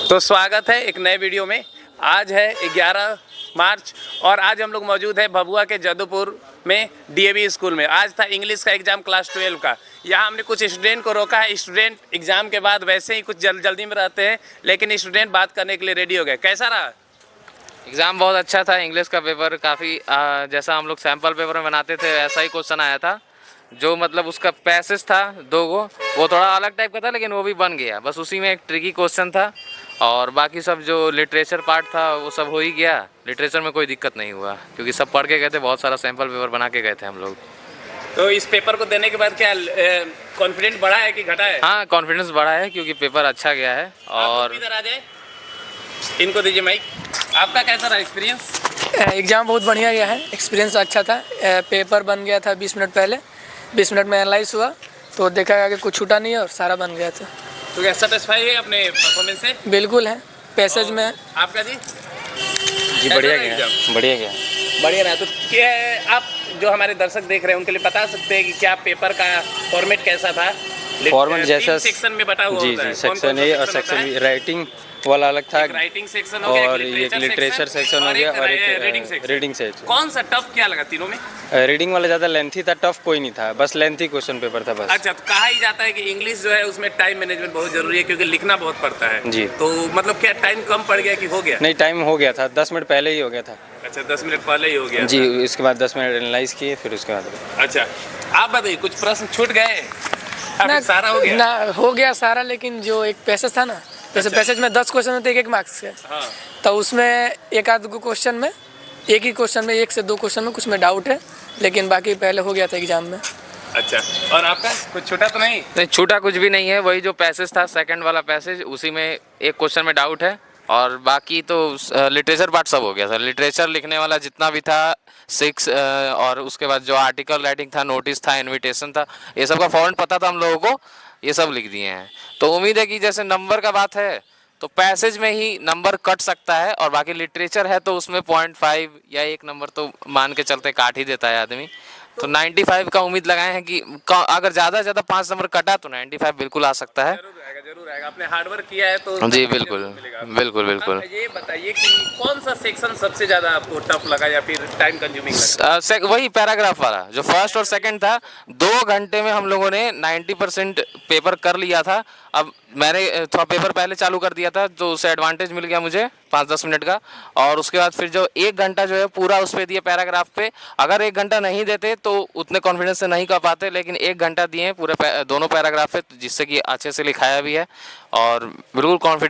तो स्वागत है एक नए वीडियो में। आज है 11 मार्च और आज हम लोग मौजूद है भभुआ के जदूपुर में डीएवी स्कूल में। आज था इंग्लिश का एग्ज़ाम क्लास 12 का। यहाँ हमने कुछ स्टूडेंट को रोका है। स्टूडेंट एग्ज़ाम के बाद वैसे ही कुछ जल्दी में रहते हैं, लेकिन स्टूडेंट बात करने के लिए रेडी हो गए। कैसा रहा एग्ज़ाम? बहुत अच्छा था। इंग्लिश का पेपर काफ़ी जैसा हम लोग सैम्पल पेपर में बनाते थे वैसा ही क्वेश्चन आया था। जो मतलब उसका पैसेज था 2 वो थोड़ा अलग टाइप का था, लेकिन वो भी बन गया। बस उसी में एक ट्रिकी क्वेश्चन था और बाकी सब जो लिटरेचर पार्ट था वो सब हो ही गया। लिटरेचर में कोई दिक्कत नहीं हुआ क्योंकि सब पढ़ के गए थे। बहुत सारा सैम्पल पेपर बना के गए थे हम लोग। तो इस पेपर को देने के बाद क्या कॉन्फिडेंस बढ़ा है कि घटा है? हाँ, कॉन्फिडेंस बढ़ा है क्योंकि पेपर अच्छा गया है। और इधर आ जाए, इनको दीजिए माइक। आपका कैसा रहा एक्सपीरियंस? एग्ज़ाम बहुत बढ़िया गया है। एक्सपीरियंस अच्छा था। पेपर बन गया था 20 मिनट पहले। 20 मिनट में एनालाइज हुआ तो देखा गया कि कुछ छूटा नहीं है और सारा बन गया था। तो क्या सेटिस्फाई है अपने परफॉर्मेंस से? बिल्कुल है। पैसेज में आपका जी? बढ़िया गया, बढ़िया गया, बढ़िया रहा। तो क्या आप जो हमारे दर्शक देख रहे हैं उनके लिए बता सकते हैं कि क्या पेपर का फॉर्मेट कैसा था? फॉर्मेट जैसा सेक्शन में बटा हुआ होता है। सेक्शन ए और सेक्शन बी। राइटिंग वाला अलग था, राइटिंग सेक्शन हो गया, और एक लिटरेचर सेक्शन हो गया और एक रीडिंग सेक्शन। कौन सा टफ क्या लगा तीनों में? रीडिंग वाला ज़्यादा लेंथी था, टफ कोई नहीं था, बस लेंथी क्वेश्चन पेपर था बस। अच्छा, तो कहा ही जाता है कि इंग्लिश जो है उसमें टाइम मैनेजमेंट बहुत जरूरी है क्योंकि लिखना बहुत पड़ता है जी। तो मतलब क्या टाइम कम पड़ गया कि हो गया? नहीं, टाइम हो गया था, 10 मिनट पहले ही हो गया था। अच्छा, 10 मिनट पहले ही हो गया जी। इसके बाद 10 मिनट एनालाइज किए, फिर उसके बाद। अच्छा, आप बताइए कुछ प्रश्न छूट गए? सारा हो गया? ना हो गया सारा, लेकिन जो एक पैसेज था ना, जैसे पैसेज में 10 क्वेश्चन होते हैं 1 मार्क्स के। हाँ। तो उसमें एक आध क्वेश्चन में, एक ही क्वेश्चन में 1 से 2 क्वेश्चन में कुछ में डाउट है, लेकिन बाकी पहले हो गया था एग्जाम में। अच्छा, और आपका कुछ छूटा तो नहीं? नहीं, छूटा कुछ भी नहीं है। वही जो पैसेज था सेकंड वाला पैसेज, उसी में एक क्वेश्चन में डाउट है और बाकी तो लिटरेचर पार्ट सब हो गया था। लिटरेचर लिखने वाला जितना भी था 6 और उसके बाद जो आर्टिकल राइटिंग था, नोटिस था, इनविटेशन था, ये सब का फॉर्मेट पता था हम लोगों को, ये सब लिख दिए हैं। तो उम्मीद है कि जैसे नंबर का बात है तो पैसेज में ही नंबर कट सकता है और बाकी लिटरेचर है तो उसमें 0.5 या 1 नंबर तो मान के चलते काट ही देता है आदमी। तो 95 का उम्मीद लगाए हैं कि अगर ज़्यादा से ज़्यादा 5 नंबर कटा तो 95 बिल्कुल आ सकता है। जरूर आएगा। आपने हार्ड वर्क किया है तो जी बिल्कुल बिल्कुल बिल्कुल। ये बताइए कि कौन सा सेक्शन सबसे ज़्यादा आपको टफ लगा या फिर टाइम कंज्यूमिंग लगा? वही पैराग्राफ वाला जो फर्स्ट और सेकंड था। 2 घंटे में हम लोगों ने 90% पेपर कर लिया था। अब मैंने थोड़ा पेपर पहले चालू कर दिया था तो उससे एडवांटेज मिल गया मुझे 5-10 मिनट का। और उसके बाद फिर जो 1 घंटा जो है पूरा उस पर दिए पैराग्राफ पे। अगर 1 घंटा नहीं देते तो उतने कॉन्फिडेंस से नहीं कर पाते, लेकिन 1 घंटा दिए पूरे दोनों पैराग्राफ पे, जिससे कि अच्छे से लिखाया भी है और बिल्कुल कॉन्फिडेंस